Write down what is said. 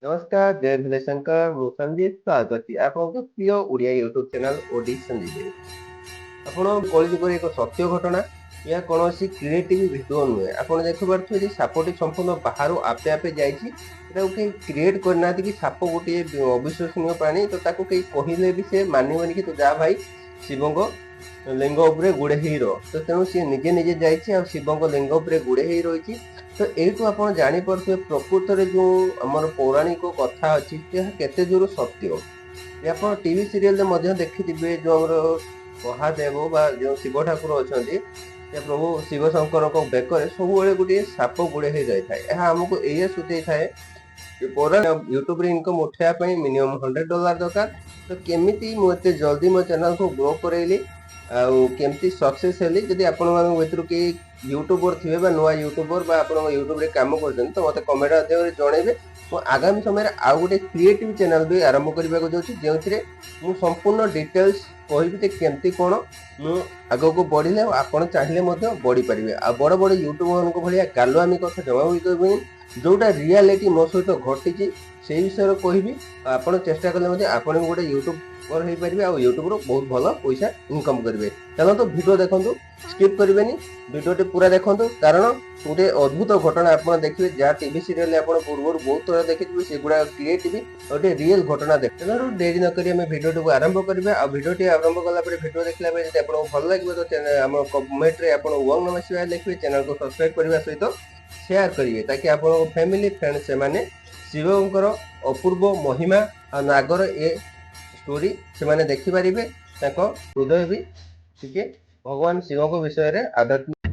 नमस्कार, जय भीले शंकर ମୁଁ ସଞ୍ଜିତ ସ୍ୱାଗତ ଅଛି ଆପଣଙ୍କ ପ୍ରିୟ ଓଡ଼ିଆ ୟୁଟ୍ୟୁବ ଚ୍ୟାନେଲ ଓଡି ସଞ୍ଜିତ। ଆପଣ କଳିଯୁଗରେ ଏକ ସତ୍ୟ ଘଟଣା, ଏହା କୌଣସି କ୍ରିଏଟିଭ ଭିଡିଓ ନୁହେଁ। ଆପଣ ଦେଖିପାରୁଥିବେ ଯେ ସାପଟି ସମ୍ପୂର୍ଣ୍ଣ ବାହାରୁ ଆପେ ଆପେ ଯାଇଛି। ଏଟାକୁ କେହି କ୍ରିଏଟ କରିନାହାନ୍ତି କି ସାପ ଗୋଟିଏ ଅବିଶ୍ୱସନୀୟ ପ୍ରାଣୀ, ତ ତାକୁ କେହି କହିଲେ ବି ସେ ମାନିବନି କି ତୁ ଯା ଭାଇ ଶିବଙ୍କ ଲିଙ୍ଗ ଉପରେ ଗୁଡ଼େ ହେଇ ରହ। ତ ତେଣୁ ସିଏ ନିଜେ ନିଜେ ଯାଇଛି ଆଉ ଶିବଙ୍କ ଲିଙ୍ଗ ଉପରେ ଗୁଡ଼େ ହେଇ ରହିଛି। ତ ଏଇଠୁ ଆପଣ ଜାଣିପାରୁଥିବେ ପ୍ରକୃତରେ ଯେଉଁ ଆମର ପୌରାଣିକ କଥା ଅଛି ଏହା କେତେ ଦୂର ସତ୍ୟ। ଆପଣ ଟିଭି ସିରିଏଲରେ ମଧ୍ୟ ଦେଖିଥିବେ ଯେଉଁ ଆମର ମହାଦେବ ବା ଯେଉଁ ଶିବ ଠାକୁର ଅଛନ୍ତି, ସେ ପ୍ରଭୁ ଶିବ ଶଙ୍କରଙ୍କ ବେକରେ ସବୁବେଳେ ଗୋଟିଏ ସାପ ଗୁଡ଼େ ହେଇ ରହିଥାଏ। ଏହା ଆମକୁ ଏଇଆ ସୂଚାଇଥାଏ ୟୁଟ୍ୟୁବରେ ଇନକମ୍ ଉଠାଇବା ପାଇଁ ମିନିମମ୍ $100 ଦରକାର। ତ କେମିତି ମୁଁ ଏତେ ଜଲ୍ଦି ମୋ ଚ୍ୟାନେଲକୁ ଗ୍ରୋ କରେଇଲି ଆଉ କେମିତି ସକ୍ସେସ୍ ହେଲି। ଯଦି ଆପଣମାନଙ୍କ ଭିତରୁ କେହି ୟୁଟ୍ୟୁବର ଥିବେ ବା ନୂଆ ୟୁଟ୍ୟୁବର ବା ଆପଣଙ୍କ ୟୁଟ୍ୟୁବରେ କାମ କରୁଛନ୍ତି ତ ମୋତେ କମେଣ୍ଟ ମାଧ୍ୟମରେ ଜଣେଇବେ। ମୁଁ ଆଗାମୀ ସମୟରେ ଆଉ ଗୋଟେ କ୍ରିଏଟିଭ ଚ୍ୟାନେଲ ବି ଆରମ୍ଭ କରିବାକୁ ଯାଉଛି, ଯେଉଁଥିରେ ମୁଁ ସମ୍ପୂର୍ଣ୍ଣ ଡିଟେଲ୍ସ କହିବି ଯେ କେମିତି କ'ଣ ମୁଁ ଆଗକୁ ବଢ଼ିଲେ ଆଉ ଆପଣ ଚାହିଁଲେ ମଧ୍ୟ ବଢ଼ିପାରିବେ। ଆଉ ବଡ଼ ବଡ଼ ୟୁଟ୍ୟୁବରଙ୍କ ଭଳିଆ ଗାଲୁଆମି କଥା ଜମା ବି କହିବିନି। ଯେଉଁଟା ରିଆଲିଟି ମୋ ସହିତ ଘଟିଛି ସେଇ ବିଷୟରେ କହିବି। ଆପଣ ଚେଷ୍ଟା କଲେ ମଧ୍ୟ ଆପଣ ବି ଗୋଟେ ୟୁଟ୍ୟୁବର ହେଇପାରିବେ ଆଉ ୟୁଟ୍ୟୁବରୁ ବହୁତ ଭଲ ପଇସା ଇନକମ୍ କରିବେ। ଚାଲନ୍ତୁ ଭିଡ଼ିଓ ଦେଖନ୍ତୁ, ସ୍କିପ୍ କରିବେନି, ଭିଡ଼ିଓଟି ପୁରା ଦେଖନ୍ତୁ, କାରଣ ଗୋଟେ ଅଦ୍ଭୁତ ଘଟଣା ଆପଣ ଦେଖିବେ ଯାହା ଟିଭି ସିରିଏଲରେ ଆପଣ ପୂର୍ବରୁ ବହୁତ ଥର ଦେଖିଥିବେ। ସେଗୁଡ଼ା କ୍ରିଏଟିଭ ଗୋଟେ ରିଏଲ ଘଟଣା ଦେଖ। ତେଣୁ ଡେରି ନକରି ଆମେ ଭିଡ଼ିଓଟିକୁ ଆରମ୍ଭ କରିବା। ଆଉ ଭିଡ଼ିଓଟି ଆରମ୍ଭ କଲା ପରେ ଭିଡ଼ିଓ ଦେଖିଲା ପରେ ଯଦି ଆପଣଙ୍କୁ ଭଲ ଲାଗିବ ତ ଆମ କମେଣ୍ଟରେ ଆପଣ ଓମ୍ ନମଃ ଶିବାୟ ଲେଖିବେ। ଚ୍ୟାନେଲକୁ ସବସ୍କ୍ରାଇବ କରିବା ସହିତ ସେୟାର କରିବେ ତାକି ଆପଣଙ୍କ ଫ୍ୟାମିଲି ଫ୍ରେଣ୍ଡ ସେମାନେ ଶିବଙ୍କର ଅପୂର୍ବ ମହିମା ଆଉ ନାଗର ଏ ଷ୍ଟୋରି ସେମାନେ ଦେଖିପାରିବେ। ତାଙ୍କ ହୃଦୟ ବି ଟିକେ ଭଗବାନ ଶିବଙ୍କ ବିଷୟରେ ଆଧ୍ୟାତ୍ମିକ